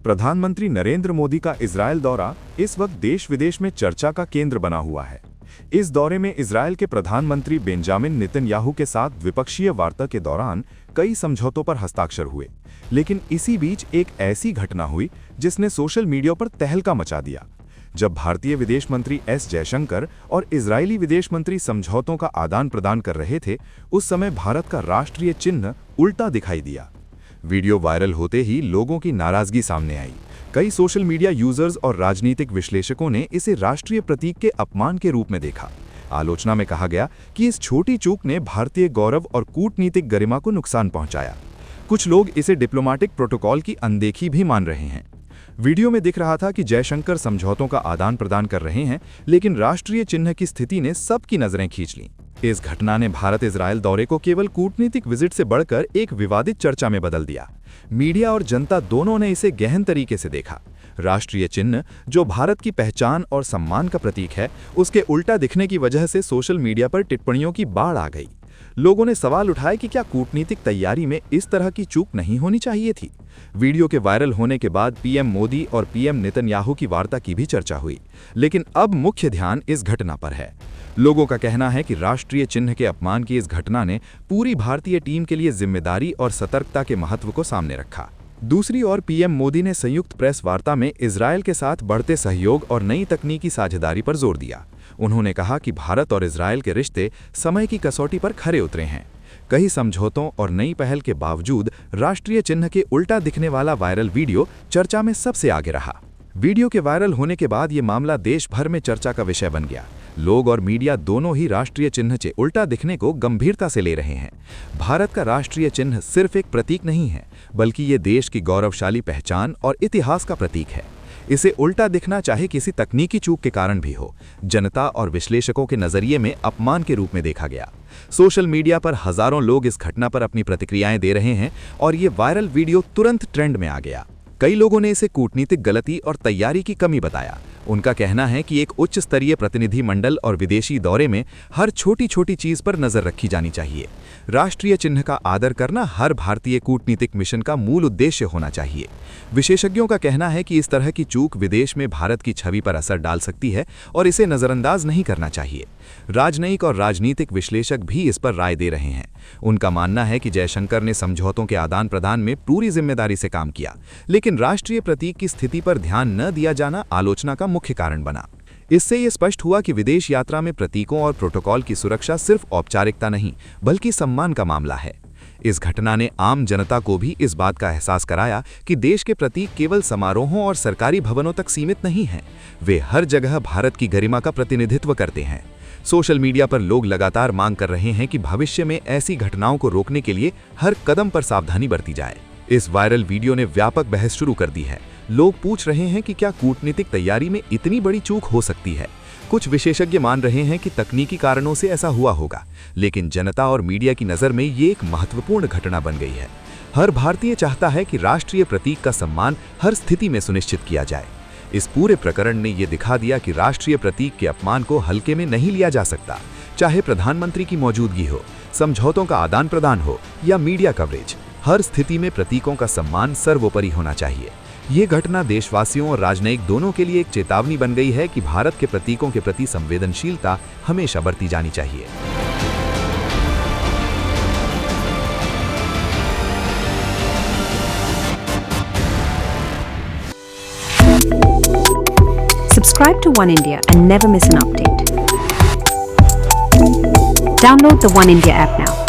प्रधानमंत्री नरेंद्र मोदी का इजरायल दौरा इस वक्त देश विदेश में चर्चा का केंद्र बना हुआ है। इस दौरे में इजरायल के प्रधानमंत्री बेंजामिन नेतन्याहू के साथ द्विपक्षीय वार्ता के दौरान कई समझौतों पर हस्ताक्षर हुए, लेकिन इसी बीच एक ऐसी घटना हुई जिसने सोशल मीडिया पर तहलका मचा दिया। जब भारतीय विदेश मंत्री एस जयशंकर और इजरायली विदेश मंत्री समझौतों का आदान प्रदान कर रहे थे, उस समय भारत का राष्ट्रीय चिन्ह उल्टा दिखाई दिया। वीडियो वायरल होते ही लोगों की नाराजगी सामने आई। कई सोशल मीडिया यूजर्स और राजनीतिक विश्लेषकों ने इसे राष्ट्रीय प्रतीक के अपमान के रूप में देखा। आलोचना में कहा गया कि इस छोटी चूक ने भारतीय गौरव और कूटनीतिक गरिमा को नुकसान पहुंचाया। कुछ लोग इसे डिप्लोमेटिक प्रोटोकॉल की अनदेखी भी मान रहे हैं। वीडियो में दिख रहा था कि जयशंकर समझौतों का आदान प्रदान कर रहे हैं, लेकिन राष्ट्रीय चिन्ह की स्थिति ने सबकी नजरें खींच लीं। इस घटना ने भारत इजरायल दौरे को केवल कूटनीतिक विजिट से बढ़कर एक विवादित चर्चा में बदल दिया। मीडिया और जनता दोनों ने इसे गहन तरीके से देखा। राष्ट्रीय चिन्ह, जो भारत की पहचान और सम्मान का प्रतीक है, उसके उल्टा दिखने की वजह से सोशल मीडिया पर टिप्पणियों की बाढ़ आ गई। लोगों ने सवाल उठाए कि क्या कूटनीतिक तैयारी में इस तरह की चूक नहीं होनी चाहिए थी। वीडियो के वायरल होने के बाद पीएम मोदी और पीएम नेतन्याहू की वार्ता की भी चर्चा हुई, लेकिन अब मुख्य ध्यान इस घटना पर है। लोगों का कहना है कि राष्ट्रीय चिन्ह के अपमान की इस घटना ने पूरी भारतीय टीम के लिए जिम्मेदारी और सतर्कता के महत्व को सामने रखा। दूसरी ओर पीएम मोदी ने संयुक्त प्रेस वार्ता में इजरायल के साथ बढ़ते सहयोग और नई तकनीकी साझेदारी पर जोर दिया। उन्होंने कहा कि भारत और इजरायल के रिश्ते समय की कसौटी पर खरे उतरे हैं। कई समझौतों और नई पहल के बावजूद राष्ट्रीय चिन्ह के उल्टा दिखने वाला वायरल वीडियो चर्चा में सबसे आगे रहा। वीडियो के वायरल होने के बाद ये मामला देश भर में चर्चा का विषय बन गया। लोग और मीडिया दोनों ही राष्ट्रीय चिन्ह के उल्टा दिखने को गंभीरता से ले रहे हैं। भारत का राष्ट्रीय चिन्ह सिर्फ एक प्रतीक नहीं है, बल्कि ये देश की गौरवशाली पहचान और इतिहास का प्रतीक है। इसे उल्टा दिखना चाहे किसी तकनीकी चूक के कारण भी हो, जनता और विश्लेषकों के नजरिए में अपमान के रूप में देखा गया। सोशल मीडिया पर हजारों लोग इस घटना पर अपनी प्रतिक्रियाएं दे रहे हैं और ये वायरल वीडियो तुरंत ट्रेंड में आ गया। कई लोगों ने इसे कूटनीतिक गलती और तैयारी की कमी बताया। उनका कहना है कि एक उच्च स्तरीय प्रतिनिधि मंडल और विदेशी दौरे में हर छोटी छोटी चीज पर नजर रखी जानी चाहिए। राष्ट्रीय चिन्ह का आदर करना हर भारतीय कूटनीतिक मिशन का मूल उद्देश्य होना चाहिए। विशेषज्ञों का कहना है कि इस तरह की चूक विदेश में भारत की छवि पर असर डाल सकती है और इसे नजरअंदाज नहीं करना चाहिए। राजनयिक और राजनीतिक विश्लेषक भी इस पर राय दे रहे हैं। उनका मानना है कि जयशंकर ने समझौतों के आदान प्रदान में पूरी जिम्मेदारी से काम किया, लेकिन राष्ट्रीय प्रतीक की स्थिति पर ध्यान न दिया जाना आलोचना का मुख्य कारण बना। इससे ये स्पष्ट हुआ कि विदेश यात्रा में प्रतीकों और प्रोटोकॉल की सुरक्षा सिर्फ औपचारिकता नहीं, बल्कि सम्मान का मामला है। इस घटना ने आम जनता को भी इस बात का एहसास कराया कि देश के प्रतीक केवल समारोहों और सरकारी भवनों तक सीमित नहीं हैं, वे हर जगह भारत की गरिमा का प्रतिनिधित्व करते हैं। सोशल मीडिया पर लोग लगातार मांग कर रहे हैं कि भविष्य में ऐसी घटनाओं को रोकने के लिए हर कदम पर सावधानी बरती जाए। इस वायरल वीडियो ने व्यापक बहस शुरू कर दी है। लोग पूछ रहे हैं कि क्या कूटनीतिक तैयारी में इतनी बड़ी चूक हो सकती है। कुछ विशेषज्ञ मान रहे हैं कि तकनीकी कारणों से ऐसा हुआ होगा, लेकिन जनता और मीडिया की नज़र में ये एक महत्वपूर्ण घटना बन गई है। हर भारतीय चाहता है कि राष्ट्रीय प्रतीक का सम्मान हर स्थिति में सुनिश्चित किया जाए। इस पूरे प्रकरण ने यह दिखा दिया कि राष्ट्रीय प्रतीक के अपमान को हल्के में नहीं लिया जा सकता, चाहे प्रधानमंत्री की मौजूदगी हो, समझौतों का आदान प्रदान हो या मीडिया कवरेज। हर स्थिति में प्रतीकों का सम्मान सर्वोपरि होना चाहिए। ये घटना देशवासियों और राजनयिक दोनों के लिए एक चेतावनी बन गई है कि भारत के प्रतीकों के प्रति संवेदनशीलता हमेशा बरती जानी चाहिए। Subscribe to One India and never miss an update. Download the One India app now.